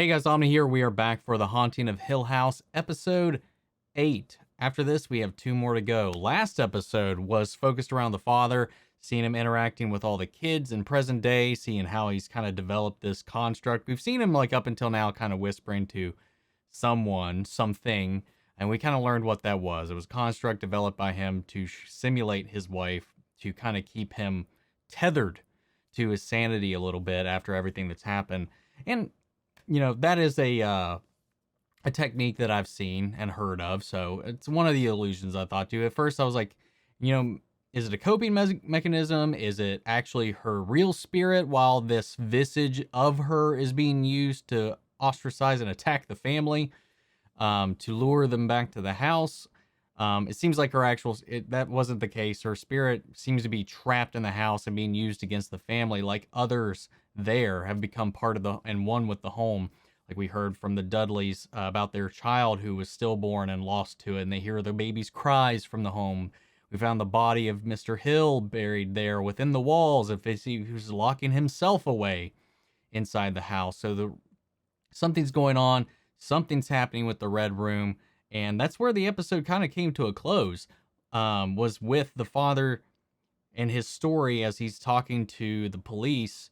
Hey guys, Omni here. We are back for The Haunting of Hill House, episode 8. After this, we have 2 more to go. Last episode was focused around the father, seeing him interacting with all the kids in present day, seeing how he's kind of developed this construct. We've seen him, like, up until now, kind of whispering to someone, something, and we kind of learned what that was. It was a construct developed by him to simulate his wife, to kind of keep him tethered to his sanity a little bit after everything that's happened. And that is a technique that I've seen and heard of. So it's one of the illusions I thought to. At first, I was like, is it a coping mechanism? Is it actually her real spirit while this visage of her is being used to ostracize and attack the family, to lure them back to the house? It seems like that wasn't the case. Her spirit seems to be trapped in the house and being used against the family, like others there have become part of and one with the home. Like we heard from the Dudleys about their child who was stillborn and lost to it, and they hear the baby's cries from the home. We found the body of Mr. Hill buried there within the walls of who's locking himself away inside the house. So something's going on, something's happening with the Red Room. And that's where the episode kind of came to a close, was with the father and his story as he's talking to the police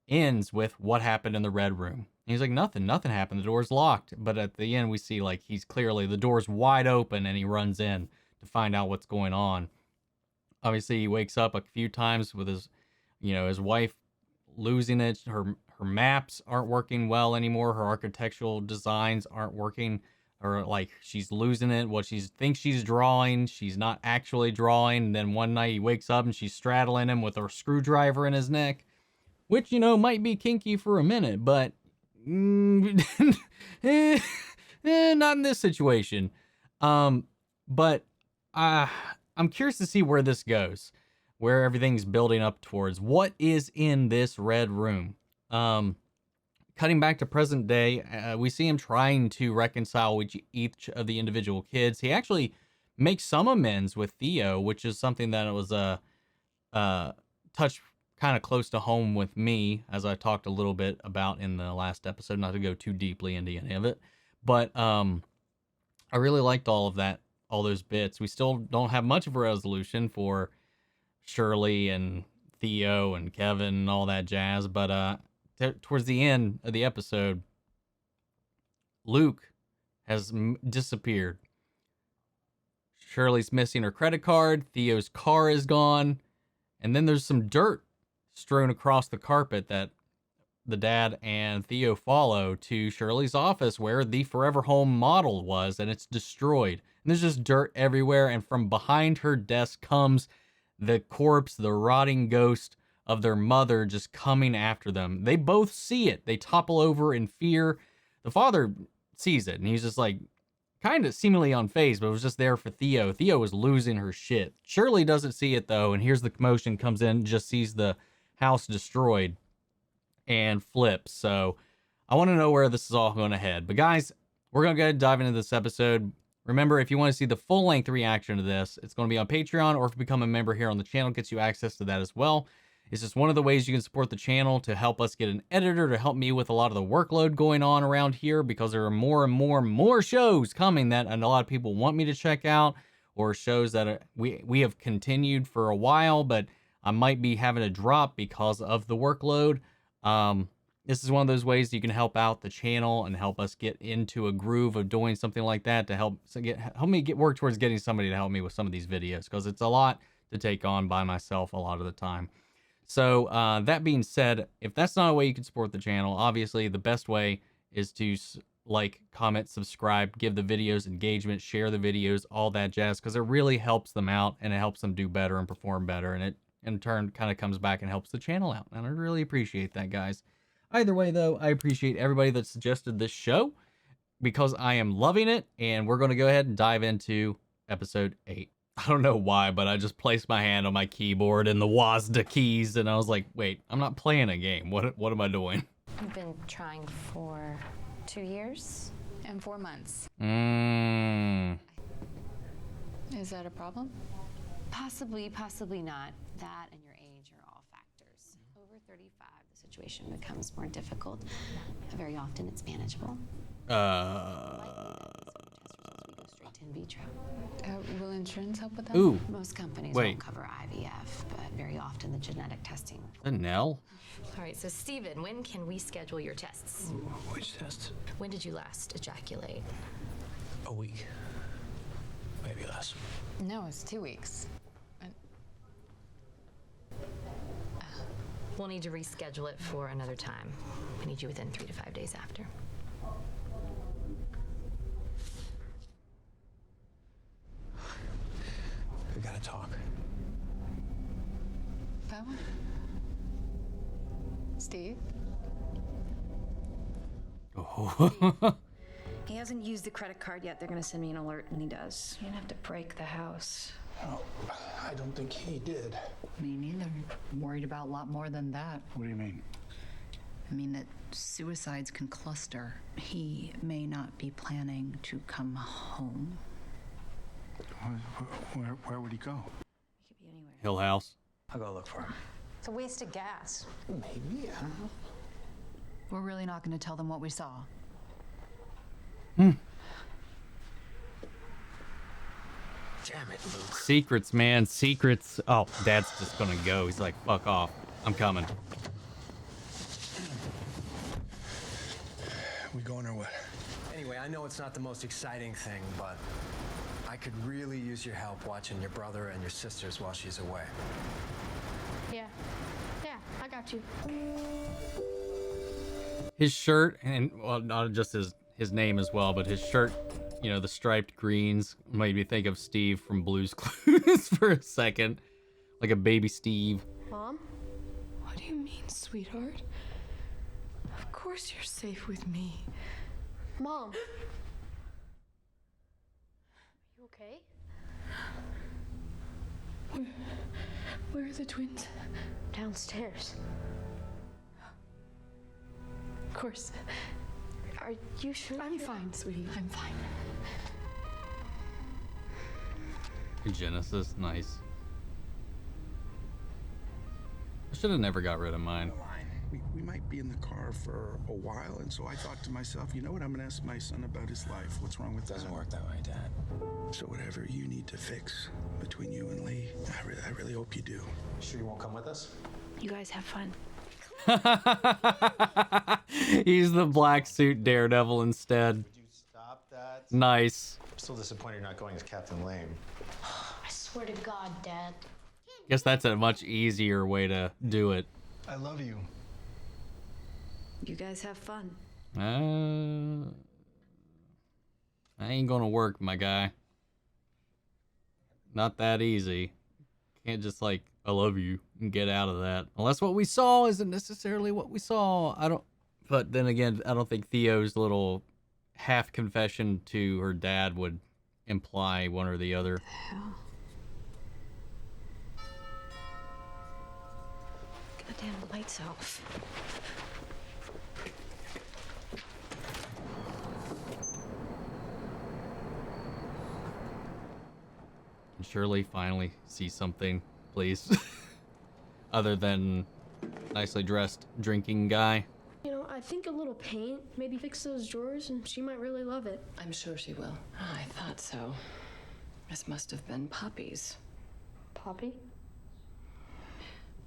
ends with what happened in the Red Room. And he's like, nothing happened. The door's locked. But at the end, we see like the door's wide open and he runs in to find out what's going on. Obviously, he wakes up a few times with his wife losing it. Her maps aren't working well anymore. Her architectural designs aren't working. Or like she's losing it. What she thinks she's drawing, she's not actually drawing. And then one night he wakes up and she's straddling him with a screwdriver in his neck, which might be kinky for a minute, but not in this situation. But I'm curious to see where this goes, where everything's building up towards. What is in this Red Room? Cutting back to present day, we see him trying to reconcile with each of the individual kids. He actually makes some amends with Theo, which is something that was touched kind of close to home with me, as I talked a little bit about in the last episode, not to go too deeply into any of it. But I really liked all of that, all those bits. We still don't have much of a resolution for Shirley and Theo and Kevin and all that jazz, but towards the end of the episode, Luke has disappeared. Shirley's missing her credit card. Theo's car is gone. And then there's some dirt strewn across the carpet that the dad and Theo follow to Shirley's office where the Forever Home model was, and it's destroyed. And there's just dirt everywhere. And from behind her desk comes the corpse, the rotting ghost of their mother just coming after them. They both see it. They topple over in fear. The father sees it and he's just like kind of seemingly unfazed, but it was just there for Theo. Theo was losing her shit. Shirley doesn't see it though, and here's the commotion, comes in, just sees the house destroyed and flips. So I want to know where this is all going to head. But guys, we're going to go ahead and dive into this episode. Remember, if you want to see the full-length reaction to this, it's going to be on Patreon, or if you become a member here on the channel, it gets you access to that as well. It's just one of the ways you can support the channel to help us get an editor to help me with a lot of the workload going on around here, because there are more and more shows coming that a lot of people want me to check out, or shows that we have continued for a while, but I might be having to drop because of the workload. This is one of those ways you can help out the channel and help us get into a groove of doing something like that to help me work towards getting somebody to help me with some of these videos, because it's a lot to take on by myself a lot of the time. So that being said, if that's not a way you can support the channel, obviously the best way is to like, comment, subscribe, give the videos engagement, share the videos, all that jazz, because it really helps them out and it helps them do better and perform better, and it in turn kind of comes back and helps the channel out, and I really appreciate that, guys. Either way though, I appreciate everybody that suggested this show, because I am loving it, and we're going to go ahead and dive into episode 8. I don't know why, but I just placed my hand on my keyboard and the WASD keys, and I was like, wait, I'm not playing a game. What am I doing? I've been trying for 2 years and 4 months. Is that a problem? Possibly not. That and your age are all factors. Over over 35, the situation becomes more difficult. Very often it's manageable. We go straight to in vitro. Will insurance help with that? Ooh. Most companies Wait. won't cover IVF, but very often the genetic testing. The Nell? All right, so Steven, when can we schedule your tests? Which test? When did you last ejaculate? A week. Maybe less. No, it's 2 weeks. We'll need to reschedule it for another time. We need you within 3 to 5 days after. We gotta talk. That one? Steve? Oh. He hasn't used the credit card yet. They're gonna send me an alert when he does. You're gonna have to break the house. Oh, I don't think he did. Me neither. I'm worried about a lot more than that. What do you mean? I mean that suicides can cluster. He may not be planning to come home. Where would he go? He could be anywhere. Hill House. I'll go look for him. It's a waste of gas. Maybe, I don't know. We're really not going to tell them what we saw. Damn it, Luke. Secrets, man. Secrets. Oh, Dad's just gonna go. He's like, fuck off. I'm coming. We going or what? Anyway, I know it's not the most exciting thing, but I could really use your help watching your brother and your sisters while she's away. Yeah, I got you. His shirt, and well, not just his name as well, but his shirt, you know, the striped greens made me think of Steve from Blue's Clues for a second. Like a baby Steve. Mom? What do you mean, sweetheart? Of course you're safe with me. Mom. You okay? Where are the twins? Downstairs. Of course. Are you sure? I'm fine, sweetie. I'm fine. Genesis, nice. I should have never got rid of mine. We might be in the car for a while, and so I thought to myself, you know what? I'm gonna ask my son about his life. What's wrong with Doesn't that? work that way, Dad. So whatever you need to fix between you and Lee, I really hope you do. Sure you won't come with us? You guys have fun. He's the black suit Daredevil instead. Would you stop that? Nice. I'm still disappointed you're not going as Captain Lame. I swear to God, Dad. Guess that's a much easier way to do it. I love you. You guys have fun. I ain't gonna work, my guy. Not that easy. Can't just like, I love you, and get out of that. Unless what we saw isn't necessarily what we saw. But then again, I don't think Theo's little half confession to her dad would imply one or the other. Hell. Goddamn lights off. Can Shirley finally see something, please? Other than nicely dressed drinking guy. You know, I think a little paint, maybe fix those drawers, and she might really love it. I'm sure she will. Oh, I thought so. This must have been Poppy's. Poppy?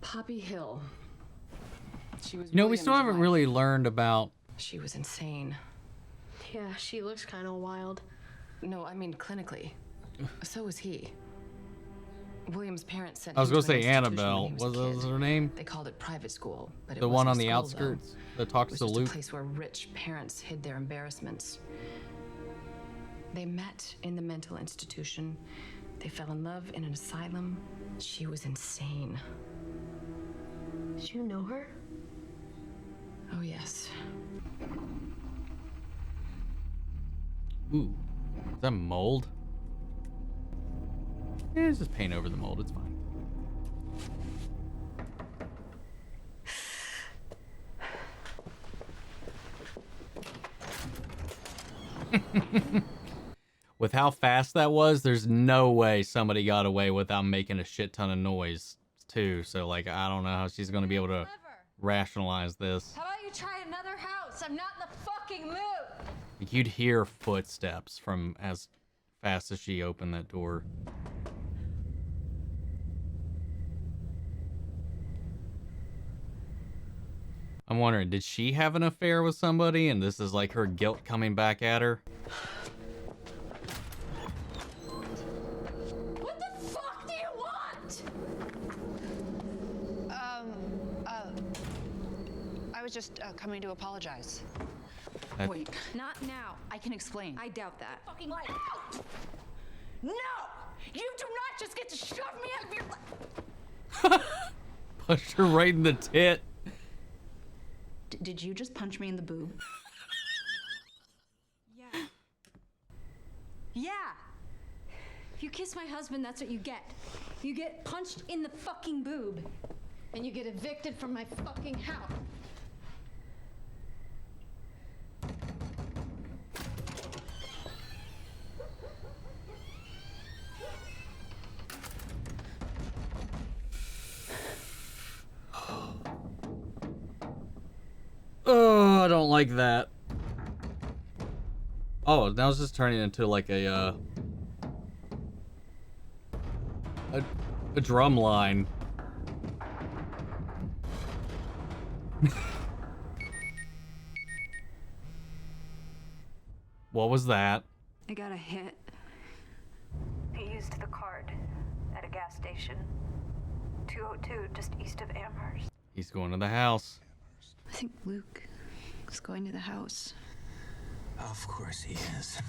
Poppy Hill. She was. You know, we still William's haven't wife. really learned about... She was insane. Yeah, she looks kind of wild. No, I mean clinically. So was he. William's parents sent I was him going to to an say institution Annabelle. when he was a Was kid. her name? They called it private school, but it The one wasn't on the school, though. outskirts that It talks was to just a Luke? place where rich parents hid their embarrassments. They met in the mental institution. They fell in love in an asylum. She was insane. Did you know her? Oh, yes. Ooh. Is that mold? Yeah, it's just paint over the mold. It's fine. With how fast that was, there's no way somebody got away without making a shit ton of noise, too. So, like, I don't know how she's going to be able to rationalize this. How about you try another house? I'm not in the fucking mood. You'd hear footsteps from as fast as she opened that door. I'm wondering, did she have an affair with somebody and this is like her guilt coming back at her? What the fuck do you want? I was just coming to apologize. That- Wait, Not now. I can explain. I doubt that. fucking life. No! You do not just get to shove me out of your life. Pushed her right in the tit. Did you just punch me in the boob? Yeah. Yeah. If you kiss my husband, that's what you get. You get punched in the fucking boob. And you get evicted from my fucking house. Oh, I don't like that. Oh, now it's just turning into like a drum line. What was that? I got a hit. He used the card at a gas station. 202, just east of Amherst. He's going to the house. I think Luke is going to the house. Of course he is.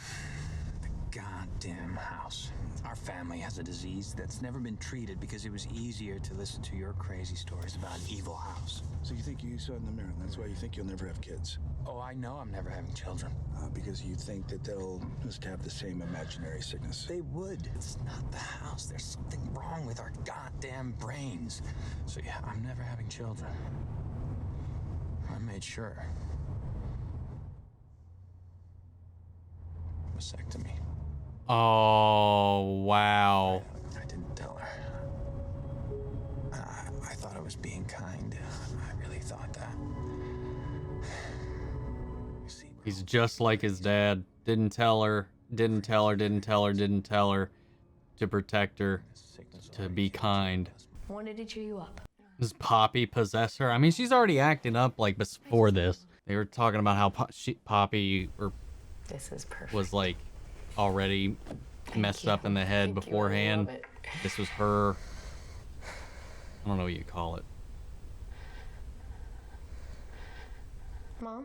The goddamn house. Our family has a disease that's never been treated because it was easier to listen to your crazy stories about an evil house. So you think you saw it in the mirror, and that's why you think you'll never have kids? Oh, I know I'm never having children. Because you think that they'll just have the same imaginary sickness. They would. It's not the house. There's something wrong with our goddamn brains. So yeah, I'm never having children. I made sure. Vasectomy. Oh, wow. I didn't tell her. I thought I was being kind. I really thought that. You see, bro, He's just like his dad. Didn't tell her, didn't tell her, didn't tell her, didn't tell her to protect her, sickness to be kind. When did he chew you up? Does Poppy possess her? I mean, she's already acting up like before this. They were talking about how Poppy This is perfect. was like already messed up in the head beforehand. This was her. I don't know what you call it. Mom?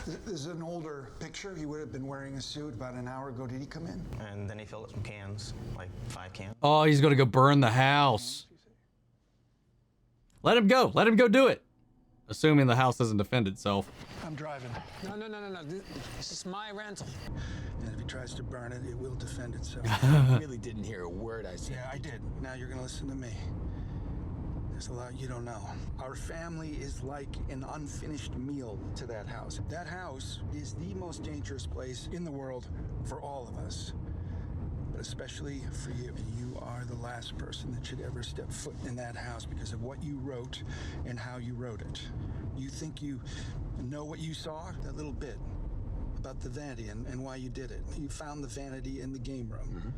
This is an older picture. He would have been wearing a suit about an hour ago. Did he come in? And then he filled up some cans, like 5 cans. Oh, he's gonna go burn the house. Let him go. Let him go do it. Assuming the house doesn't defend itself. I'm driving. No. This is my rental. And if he tries to burn it, it will defend itself. I really didn't hear a word I said. Yeah, I did. Now you're gonna listen to me. There's a lot you don't know. Our family is like an unfinished meal to that house. That house is the most dangerous place in the world for all of us. But especially for you. And you are the last person that should ever step foot in that house because of what you wrote and how you wrote it. You think you know what you saw? That little bit about the vanity and why you did it. You found the vanity in the game room. Mm-hmm.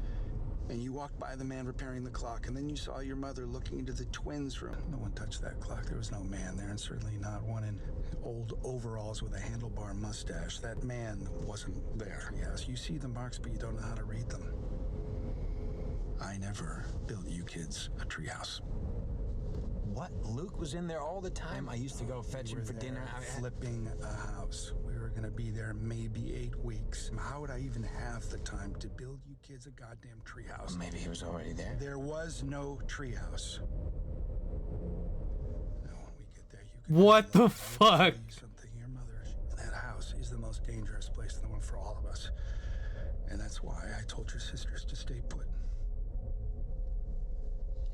And you walked by the man repairing the clock, and then you saw your mother looking into the twins' room. No one touched that clock. There was no man there, and certainly not one in old overalls with a handlebar mustache. That man wasn't there. Yes, you see the marks, but you don't know how to read them. I never built you kids a treehouse. What? Luke was in there all the time? I used to go fetch him for dinner. Flipping a house. We were gonna be there maybe 8 weeks. How would I even have the time to build you kids a goddamn treehouse? Well, maybe he was already there. There was no treehouse. Now, when we get there, you can. What the fuck? Tell you something. Your mother. That house is the most dangerous place in the world for all of us, and that's why I told your sisters to stay put.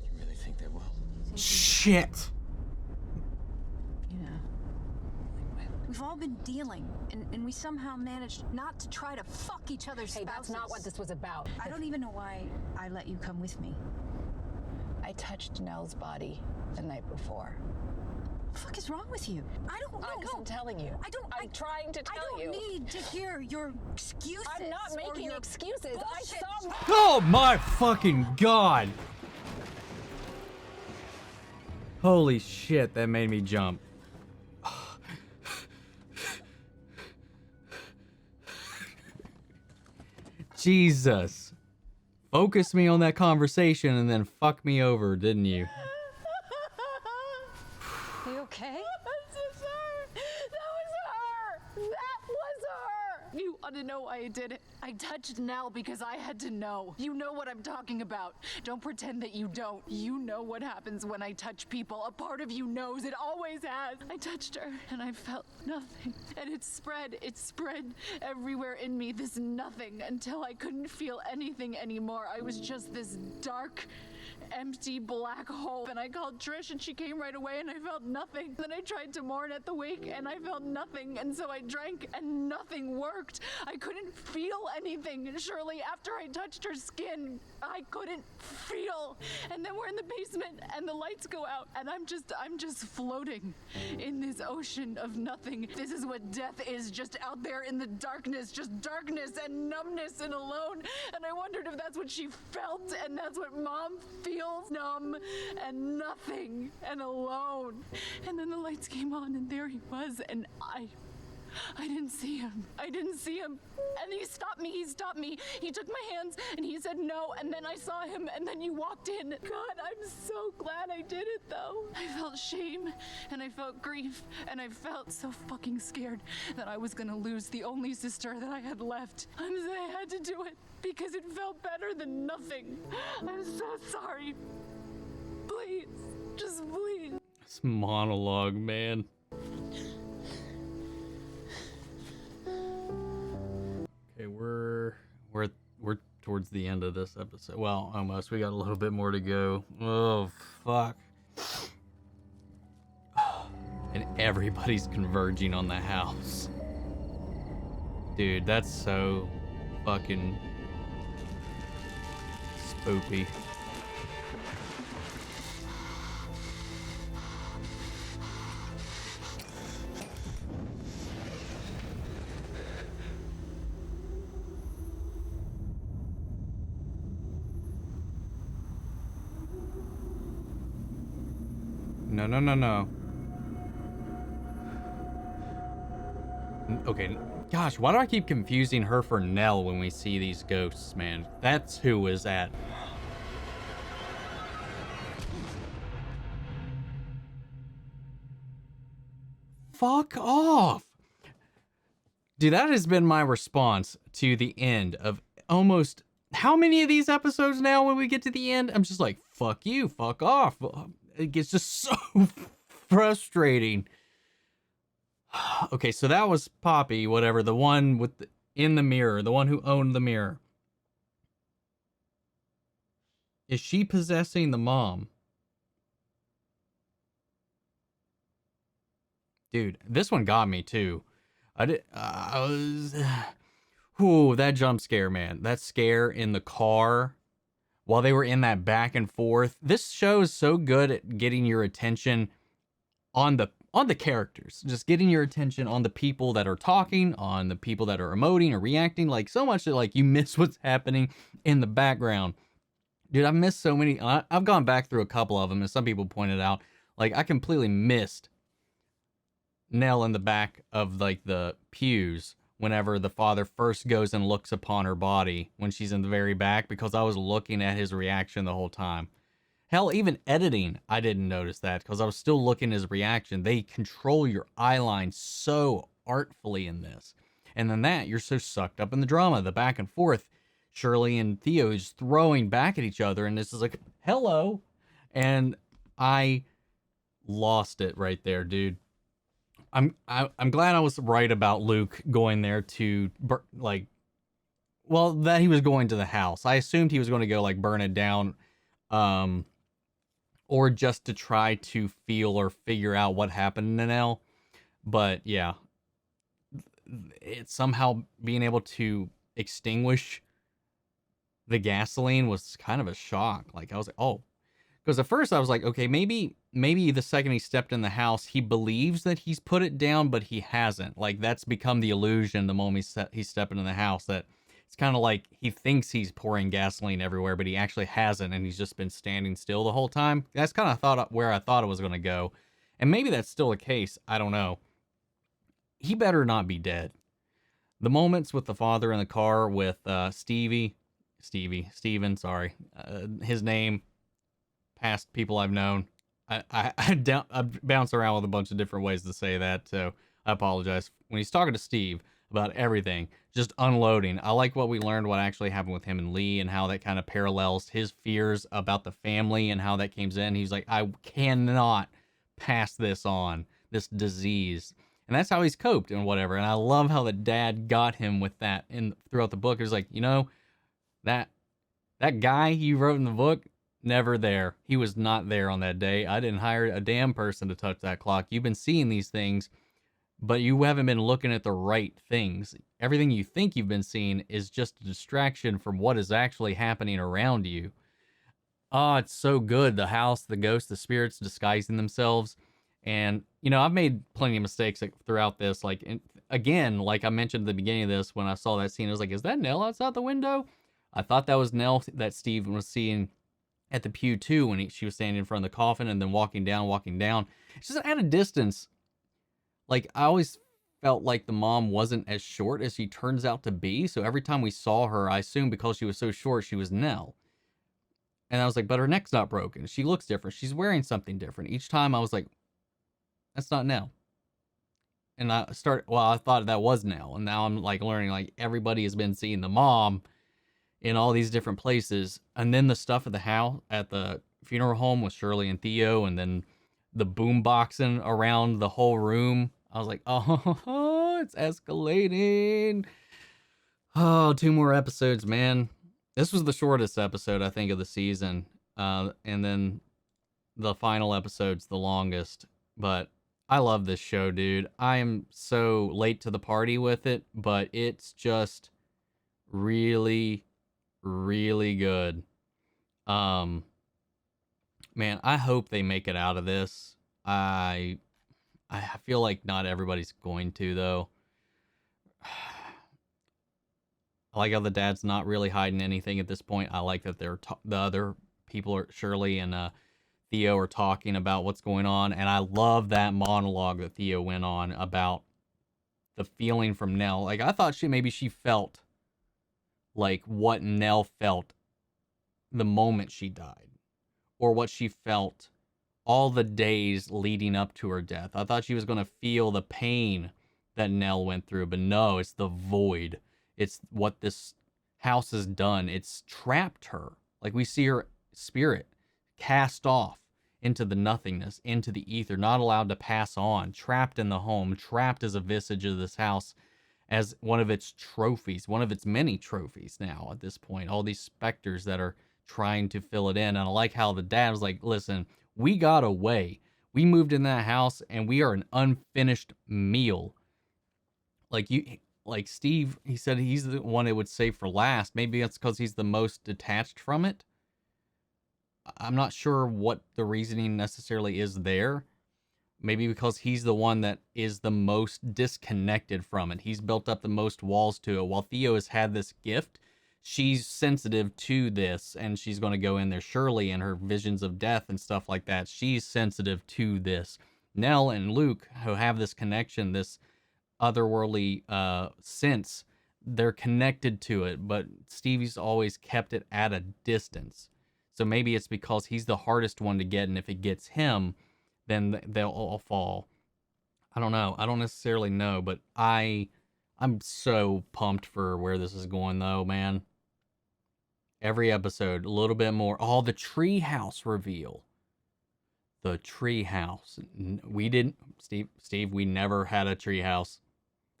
You really think they will? Shit. Yeah. We've all been dealing, and we somehow managed not to try to fuck each other's spouses. Hey, that's not what this was about. I don't even know why I let you come with me. I touched Nell's body the night before. What the fuck is wrong with you? I don't know. I'm telling you. I'm trying to tell you. I don't need to hear your excuses. I'm not making excuses. Bullshit. I saw. Oh my fucking god! Holy shit, that made me jump. Jesus. Focus me on that conversation and then fuck me over, didn't you? Are you okay? That was her. That was her. You ought to know why I did it. I touched Nell because I had to know. You know what I'm talking about. Don't pretend that you don't. You know what happens when I touch people. A part of you knows. It always has. I touched her and I felt nothing. And it spread everywhere in me, this nothing, until I couldn't feel anything anymore. I was just this dark, empty black hole. And I called Trish and she came right away and I felt nothing. Then I tried to mourn at the wake and I felt nothing. And so I drank and nothing worked. I couldn't feel anything. Shirley, after I touched her skin, I couldn't feel. And then we're in the basement and the lights go out and I'm just floating in this ocean of nothing. This is what death is, just out there in the darkness, just darkness and numbness and alone. And I wondered if that's what she felt, and that's what Mom feels, numb and nothing and alone. And then the lights came on and there he was, and I didn't see him. And he stopped me. He took my hands and he said no. And then I saw him and then you walked in. God, I'm so glad I did it though. I felt shame and I felt grief and I felt so fucking scared that I was gonna lose the only sister that I had left. I had to do it because it felt better than nothing. I'm so sorry. Please, just please. This monologue, man. Okay, we're towards the end of this episode. Well, almost. We got a little bit more to go. Oh, fuck. And everybody's converging on the house. Dude, that's so fucking spoopy. No. Okay, gosh, why do I keep confusing her for Nell when we see these ghosts, man? That's who was at. Fuck off. Dude, that has been my response to the end of almost how many of these episodes now when we get to the end? I'm just like, fuck you, fuck off. It gets just so frustrating. Okay, so that was Poppy, whatever, the one with in the mirror, the one who owned the mirror. Is she possessing the mom? Dude, this one got me too. Ooh, that jump scare, man. That scare in the car while they were in that back and forth. This show is so good at getting your attention on the characters, just getting your attention on the people that are talking, on the people that are emoting or reacting, like so much that like you miss what's happening in the background. Dude, I've missed so many. I've gone back through a couple of them, and some people pointed out, like I completely missed Nell in the back of like the pews whenever the father first goes and looks upon her body when she's in the very back, because I was looking at his reaction the whole time. Hell, even editing, I didn't notice that because I was still looking at his reaction. They control your eye line so artfully in this. And then that, you're so sucked up in the drama, the back and forth. Shirley and Theo is throwing back at each other, and this is like, hello. And I lost it right there, dude. I'm glad I was right about Luke going there to, like, well, that he was going to the house. I assumed he was going to go, like, burn it down, or just to try to feel or figure out what happened to Nell. But, yeah, it somehow being able to extinguish the gasoline was kind of a shock. Like I was like, oh, because at first I was like, okay, maybe the second he stepped in the house, he believes that he's put it down, but he hasn't. Like that's become the illusion the moment he's stepping in the house, that it's kind of like he thinks he's pouring gasoline everywhere, but he actually hasn't, and he's just been standing still the whole time. That's kind of where I thought it was going to go. And maybe that's still the case. I don't know. He better not be dead. The moments with the father in the car with Steven, sorry. His name, past people I've known. I bounce around with a bunch of different ways to say that, so I apologize. When he's talking to Steve about everything, just unloading. I like what we learned, what actually happened with him and Lee, and how that kind of parallels his fears about the family and how that came in. He's like, I cannot pass this on, this disease. And that's how he's coped and whatever. And I love how the dad got him with that throughout the book. It was like, you know, that guy you wrote in the book, never there. He was not there on that day. I didn't hire a damn person to touch that clock. You've been seeing these things, but you haven't been looking at the right things. Everything you think you've been seeing is just a distraction from what is actually happening around you. Oh, it's so good. The house, the ghosts, the spirits disguising themselves. And, you know, I've made plenty of mistakes throughout this. Like, again, like I mentioned at the beginning of this, when I saw that scene, I was like, is that Nell outside the window? I thought that was Nell that Steve was seeing at the pew too, when she was standing in front of the coffin and then walking down. It's just at a distance. Like, I always felt like the mom wasn't as short as she turns out to be. So every time we saw her, I assumed because she was so short, she was Nell. And I was like, but her neck's not broken. She looks different. She's wearing something different. Each time I was like, that's not Nell. And I thought that was Nell. And now I'm like learning, like, everybody has been seeing the mom in all these different places. And then the stuff at the house, at the funeral home with Shirley and Theo, and then the boom boxing around the whole room. I was like, oh, it's escalating. Oh, 2 more episodes, man. This was the shortest episode, I think, of the season. And then the final episode's the longest. But I love this show, dude. I am so late to the party with it, but it's just really, really good. Man, I hope they make it out of this. I feel like not everybody's going to, though. I like how the dad's not really hiding anything at this point. I like that the other people, are Shirley and Theo, are talking about what's going on. And I love that monologue that Theo went on about the feeling from Nell. Like, I thought maybe she felt like what Nell felt the moment she died, or what she felt all the days leading up to her death. I thought she was going to feel the pain that Nell went through, but no, it's the void. It's what this house has done. It's trapped her. Like, we see her spirit cast off into the nothingness, into the ether, not allowed to pass on, trapped in the home, trapped as a vestige of this house, as one of its trophies, one of its many trophies now at this point. All these specters that are trying to fill it in. And I like how the dad was like, listen, we got away. We moved in that house and we are an unfinished meal. Like Steve, he said he's the one it would save for last. Maybe that's because he's the most detached from it. I'm not sure what the reasoning necessarily is there. Maybe because he's the one that is the most disconnected from it. He's built up the most walls to it. While Theo has had this gift, she's sensitive to this, and she's going to go in there. Shirley and her visions of death and stuff like that, she's sensitive to this. Nell and Luke, who have this connection, this otherworldly sense, they're connected to it, but Stevie's always kept it at a distance. So maybe it's because he's the hardest one to get, and if it gets him, then they'll all fall. I don't know. I don't necessarily know, but I'm so pumped for where this is going, though, man. Every episode, a little bit more. Oh, the treehouse reveal. The treehouse. We didn't, Steve, we never had a treehouse.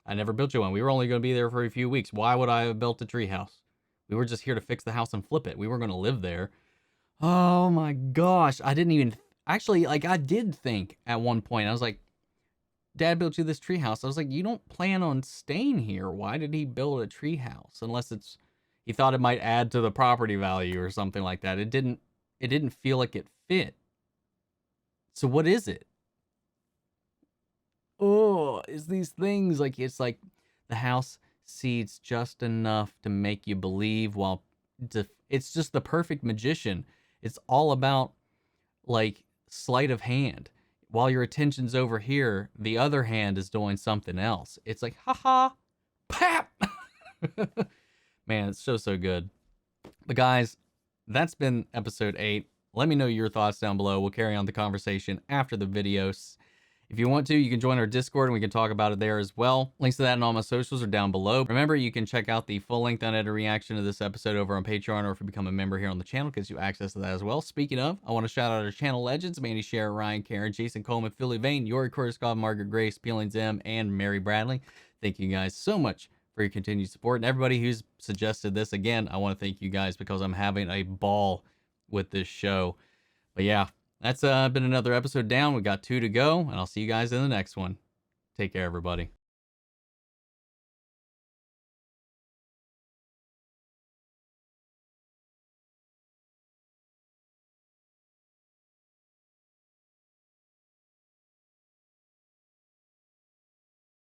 I never built you one. We were only going to be there for a few weeks. Why would I have built a treehouse? We were just here to fix the house and flip it. We were going to live there. Oh my gosh. I didn't even, actually, like, I did think at one point, I was like, Dad built you this treehouse. I was like, you don't plan on staying here. Why did he build a treehouse? Unless he thought it might add to the property value or something like that. It didn't feel like it fit. So what is it? Oh, is these things like, it's like the house seeds just enough to make you believe, while it's just the perfect magician. It's all about like sleight of hand. While your attention's over here, the other hand is doing something else. It's like, haha, pap. Man, it's so good. But guys, that's been episode 8. Let me know your thoughts down below. We'll carry on the conversation after the videos. If you want to, you can join our Discord and we can talk about it there as well. Links to that and all my socials are down below. Remember, you can check out the full-length unedited reaction to this episode over on Patreon, or if you become a member here on the channel, gives you access to that as well. Speaking of, I want to shout out our channel legends, Mandy Share, Ryan Karen, Jason Coleman, Philly Vane, Yori Kurskov, Margaret Grace, Peelings M, and Mary Bradley. Thank you guys so much for your continued support. And everybody who's suggested this, again, I want to thank you guys because I'm having a ball with this show. But yeah, that's been another episode down. We got 2 to go, and I'll see you guys in the next one. Take care, everybody.